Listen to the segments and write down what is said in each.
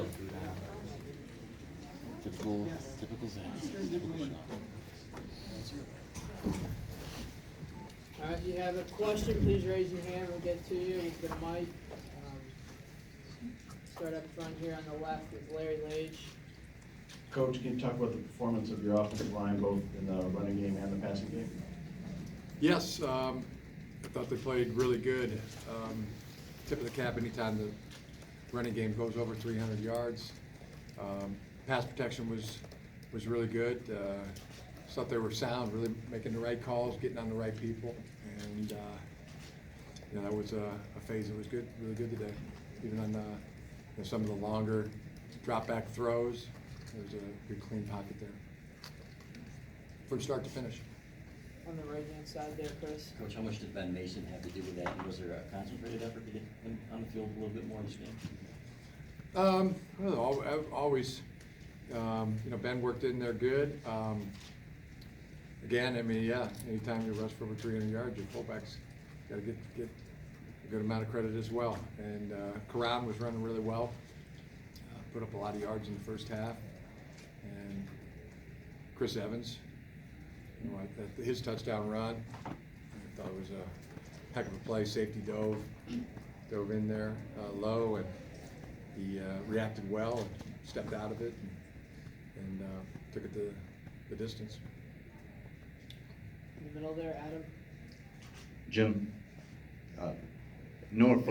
spilled food on. Typical Zach. Typical Sean. All right, if you have a question, please raise your hand. We'll get to you with the mic. Start up front here on the left with Larry Lage. Coach, can you talk about the performance of your offensive line, both in the running game and the passing game? Yes, I thought they played really good. Tip of the cap anytime the running game goes over 300 yards. Pass protection was really good. Thought they were sound, really making the right calls, getting on the right people, and that was a phase that was good, really good today. Even on some of the longer drop back throws, there's a good clean pocket there from start to finish. On the right-hand side there, Chris. Coach, how much did Ben Mason have to do with that? Was there a concentrated effort to get him on the field a little bit more this game? I don't know, always, Ben worked in there good. Again, I mean, yeah, anytime you rush for over 300 yards, your fullback's got to get a good amount of credit as well. And Karan was running really well, put up a lot of yards in the first half. And Chris Evans, his touchdown run, I thought it was a heck of a play. Safety dove in there low, and he reacted well and stepped out of it and took it to the distance. In the middle there, Adam. Jim, Noah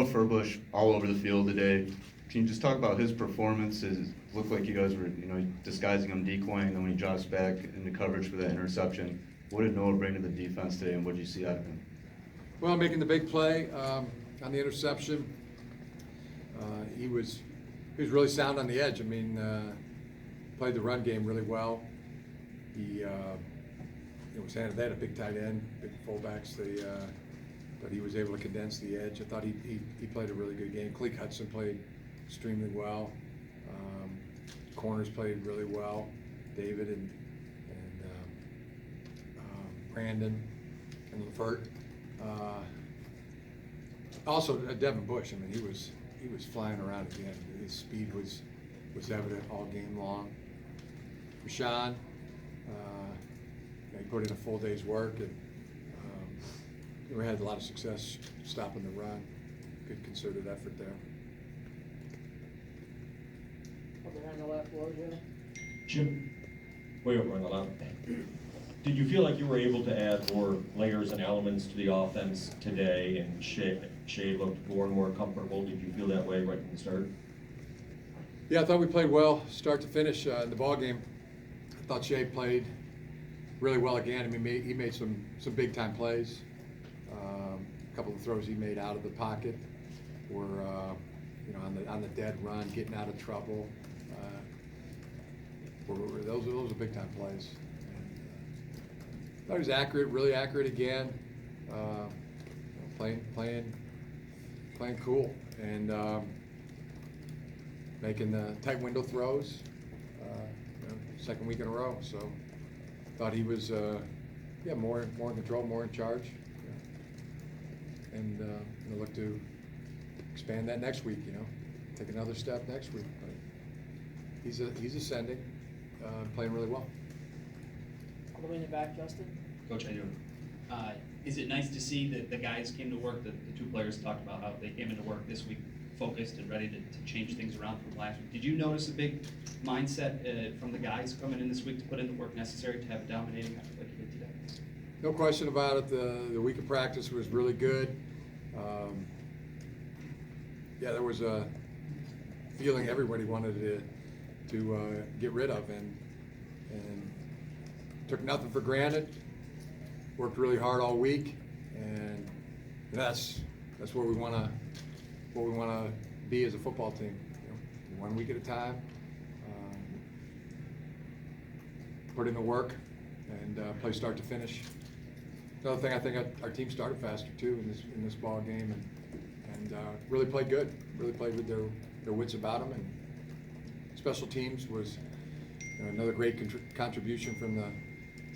Furbush all over the field today. Can you just talk about his performances? It looked like you guys were, disguising him, decoying, and then when he drops back into coverage for that interception. What did Noah bring to the defense today, and what did you see out of him? Well, making the big play on the interception. He was really sound on the edge. I mean, played the run game really well. He was handed that a big tight end, big fullbacks. But he was able to condense the edge. I thought he played a really good game. Cleek Hudson played extremely well. Corners played really well. David and Brandon and Levert. Also, Devin Bush. I mean, he was flying around at the end. His speed was evident all game long. Rashawn, he put in a full day's work, and we had a lot of success stopping the run. Good concerted effort there. Over on the left, Wojo. Jim, way over on the left. Did you feel like you were able to add more layers and elements to the offense today, and Shea looked more and more comfortable? Did you feel that way right from the start? Yeah, I thought we played well, start to finish in the ball game. I thought Shea played really well again. I mean, he made some big time plays. A couple of throws he made out of the pocket were, on the dead run, getting out of trouble. Those are big time plays. Thought he was accurate, really accurate again. Playing cool and making the tight window throws. Second week in a row. So thought he was more in control, more in charge. And look to expand that next week. Take another step next week. But he's ascending, playing really well. All the way in the back, Justin. Coach, how you doing? Is it nice to see that the guys came to work, the two players talked about how they came into work this week focused and ready to change things around from last week. Did you notice a big mindset from the guys coming in this week to put in the work necessary to have a dominating effort like you did today? No question about it. The week of practice was really good. There was a feeling everybody wanted to get rid of, and took nothing for granted. Worked really hard all week, and that's where we want to be as a football team. 1 week at a time. Put in the work and play start to finish. Another thing, I think our team started faster too in this ball game, and really played good. Really played with their wits about them, and special teams was another great contribution from the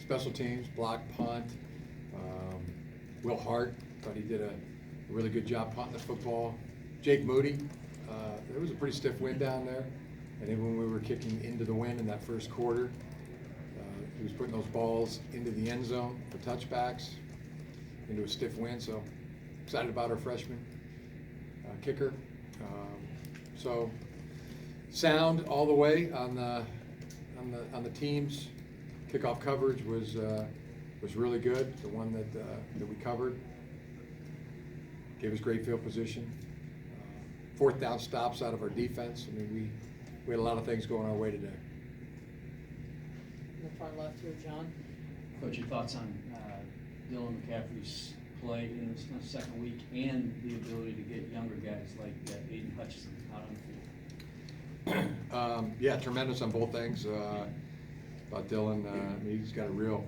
special teams, block, punt. Will Hart, thought he did a really good job punting the football. Jake Moody, There was a pretty stiff wind down there, and then when we were kicking into the wind in that first quarter, he was putting those balls into the end zone for touchbacks, into a stiff wind, so excited about our freshman kicker. So sound all the way on the teams. Kickoff coverage was really good. The one that we covered gave us great field position. Fourth down stops out of our defense. I mean, we had a lot of things going our way today. In the far left here, John. Coach, your thoughts on Dylan McCaffrey's play in this second week and the ability to get younger guys like Aiden Hutchinson out on the field? Yeah, tremendous on both things. About Dylan, I mean, he's got a real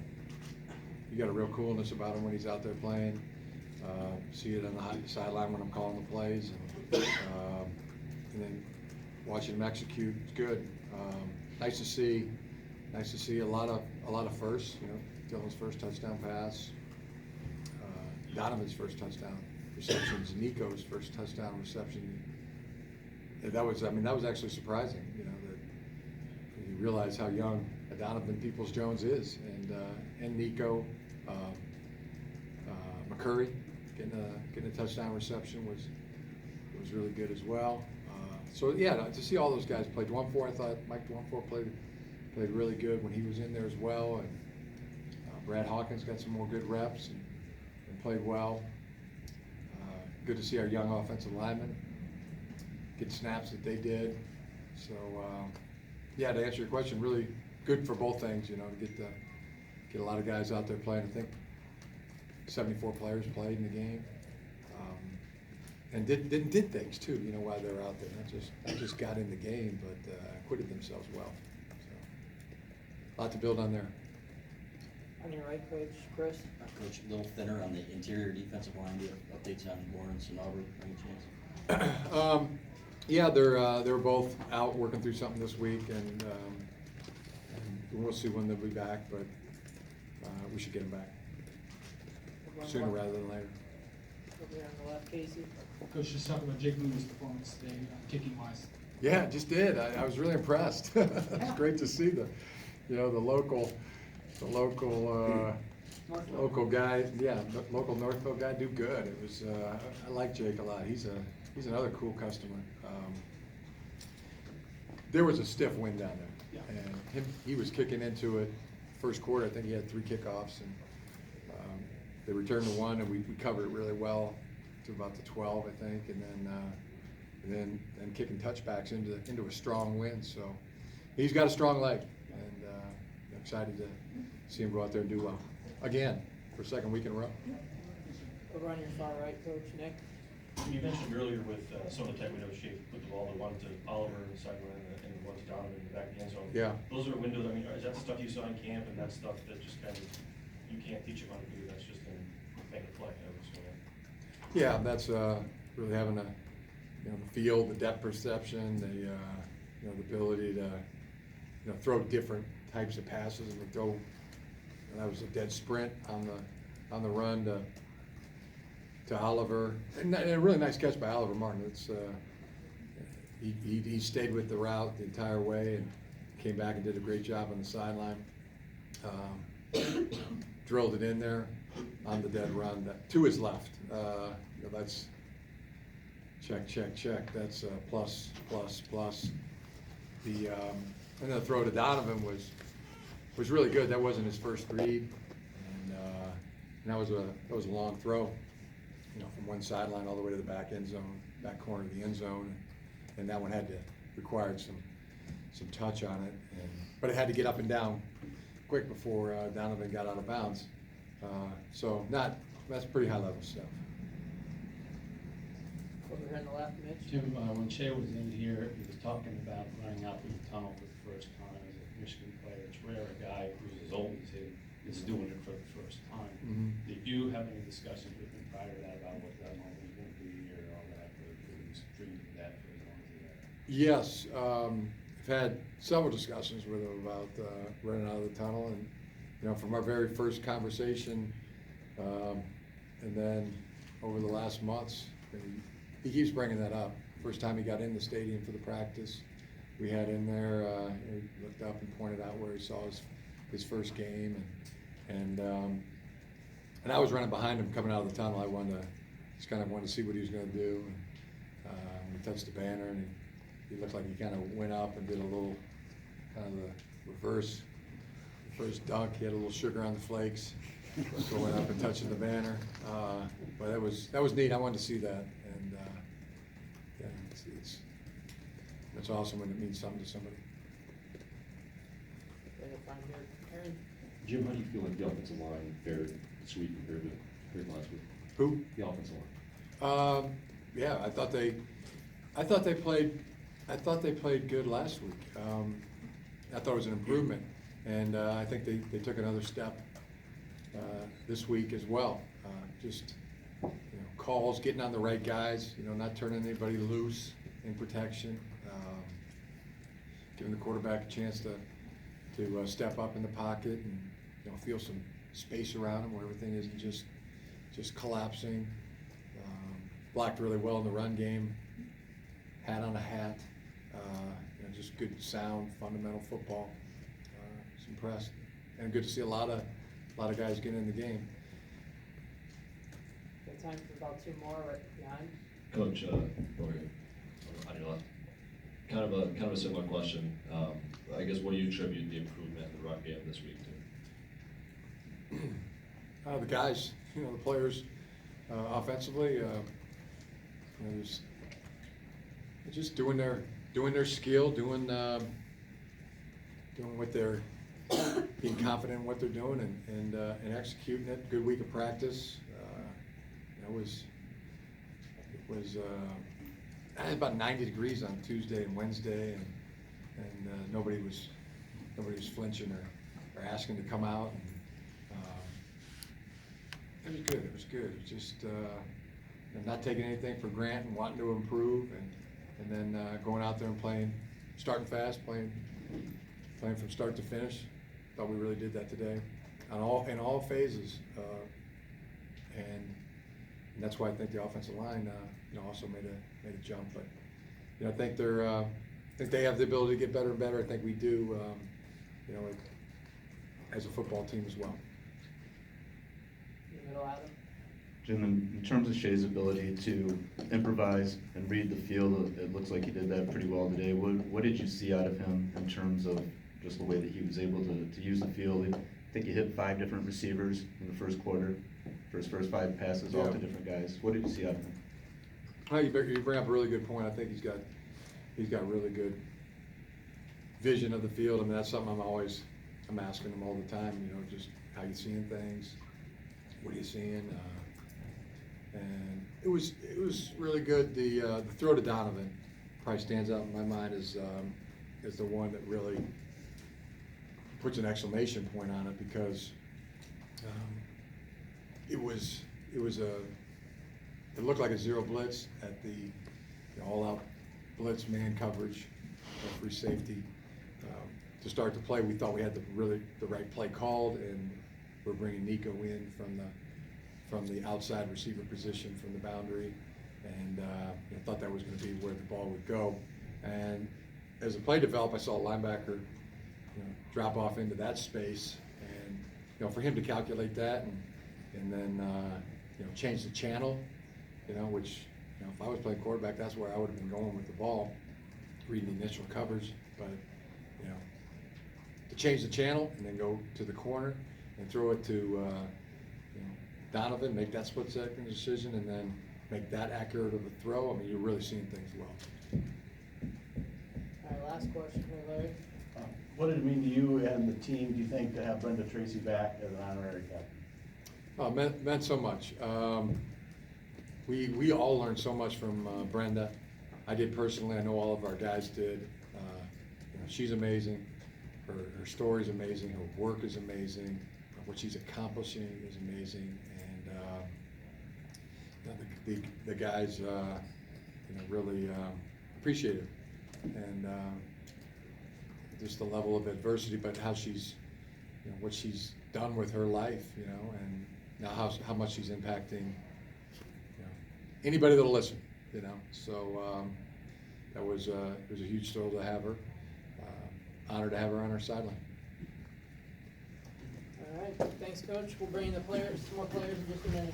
coolness about him when he's out there playing. See it on the sideline when I'm calling the plays, and then watching him execute. It's good. Nice to see a lot of firsts. You know, Dylan's first touchdown pass, Donovan's first touchdown receptions, Nico's first touchdown reception. That was actually surprising. You know, that you realize how young Donovan Peoples-Jones is, and Nico, McCurry getting a touchdown reception was really good as well. So yeah, to see all those guys play. Dwumfor, I thought Mike Dwumfor played really good when he was in there as well, and Brad Hawkins got some more good reps and played well. Good to see our young offensive linemen get snaps that they did. So yeah, to answer your question, really good for both things. You know, to get a lot of guys out there playing. I think 74 players played in the game, and did things too. You know, while they were out there, not just got in the game, but acquitted themselves well. So, a lot to build on there. On your right, Coach Chris. Coach, a little thinner on the interior defensive line. Do you have updates on Lawrence and Auburn, by any chance? Yeah, they're both out working through something this week, and we'll see when they'll be back, but we should get them back sooner rather than later. Over here on the left, Casey. Coach, just talk about Jake Moody's performance today, kicking wise. Yeah, just did. I was really impressed. It's great to see the local guy, local Northville guy do good. It was I like Jake a lot. He's another cool customer. There was a stiff wind down there, and he was kicking into it. First quarter, I think he had 3 kickoffs, and they returned to 1, and we covered it really well to about the 12, I think, and then kicking touchbacks into a strong wind. So he's got a strong leg, and I'm excited to see him go out there and do well again for a second week in a row. Over on your far right, Coach Nick. You mentioned earlier with some of the time we know Shea put the ball, the one to Oliver in the sideline and the one to Donovan in the back of the end zone. Yeah. Those are windows. I mean, is that stuff you saw in camp, and that stuff that just kind of you can't teach them how to do? That's just in making a play. Yeah, that's really having the field, the depth perception, the ability to throw different types of passes, and throw. That was a dead sprint on the run to Oliver, and a really nice catch by Oliver Martin. It's he stayed with the route the entire way and came back and did a great job on the sideline. Drilled it in there on the dead run to his left. That's check. That's plus. And the throw to Donovan was really good. That wasn't his first read, and that was a long throw, from one sideline all the way to the back back corner of the end zone, and that one required some touch on it, but it had to get up and down quick before Donovan got out of bounds. So that's pretty high level stuff. Over here on the left, Mitch. Jim, when Shea was in here, he was talking about running out through the tunnel for the first time as a Michigan player. It's rare a guy who's as old as he is doing it for the first time. Mhm. Did you have any discussions with him prior to that about what that moment was going to be or all that? Or he was dreaming of that for as long as he had? Yes, I've had several discussions with him about running out of the tunnel, and from our very first conversation, and then over the last months, he keeps bringing that up. first time he got in the stadium for the practice we had in there, he looked up and pointed out where he saw his first game, and I was running behind him coming out of the tunnel. I just kind of wanted to see what he was going to do. And, when he touched the banner, and he looked like he kind of went up and did a little kind of the reverse dunk. He had a little sugar on the flakes, going up and touching the banner. But that was neat. I wanted to see that, and yeah, it's awesome when it means something to somebody. Then if I'm here, Aaron, Jim, how do you feel like the offensive line fared this week compared to last week? Who? The offensive line. Yeah, I thought they played good last week. I thought it was an improvement, and I think they took another step this week as well. Just calls, getting on the right guys, not turning anybody loose in protection, giving the quarterback a chance to step up in the pocket and feel some space around him where everything isn't just collapsing. Blocked really well in the run game, hat on a hat, just good, sound, fundamental football. Was impressed, and good to see a lot of guys getting in the game. got time for about two more right behind. Coach, on your left, kind of a similar question. I guess what do you attribute the improvement in the run game this week to? The guys, the players, offensively, they're just doing their skill, doing what they're being confident in what they're doing and executing it. Good week of practice. It was about 90 degrees on Tuesday and Wednesday, and nobody was flinching or asking to come out. And, it was good. It was good. It was just not taking anything for granted and wanting to improve, and then going out there and playing, starting fast, playing from start to finish. Thought we really did that today, in all phases, and that's why I think the offensive line, also made a jump. But I think they have the ability to get better and better. I think we do, as a football team as well. In the middle, Adam. Jim, in terms of Shea's ability to improvise and read the field, it looks like he did that pretty well today. What did you see out of him in terms of just the way that he was able to use the field? I think he hit 5 different receivers in the first quarter for his first 5 passes, all to different guys. What did you see out of him? You bring up a really good point. I think he's got really good vision of the field. I mean, that's something I'm asking him all the time. Just how you seeing things, what are you seeing? And it was really good. The throw to Donovan probably stands out in my mind as the one that really puts an exclamation point on it, because it looked like a zero blitz at the all-out blitz man coverage, free safety. To start the play, we thought we had the right play called, and we're bringing Nico in from the outside receiver position from the boundary, and I thought that was going to be where the ball would go. And as the play developed, I saw a linebacker drop off into that space, and for him to calculate that and then change the channel, which if I was playing quarterback, that's where I would have been going with the ball, reading the initial coverage. But to change the channel and then go to the corner and throw it to Donovan, make that split-second decision, and then make that accurate of a throw. I mean, you're really seeing things well. All right, last question here, Larry. What did it mean to you and the team, do you think, to have Brenda Tracy back as an honorary captain? Meant so much. We all learned so much from Brenda. I did personally. I know all of our guys did. She's amazing. Her story is amazing. Her work is amazing. What she's accomplishing is amazing. And the guys, really appreciate it. And just the level of adversity, but how she's, what she's done with her life, and now how much she's impacting, anybody that'll listen, So It was a huge thrill to have her. Honored to have her on our sideline. All right, thanks, Coach. We'll bring in the players, some more players in just a minute.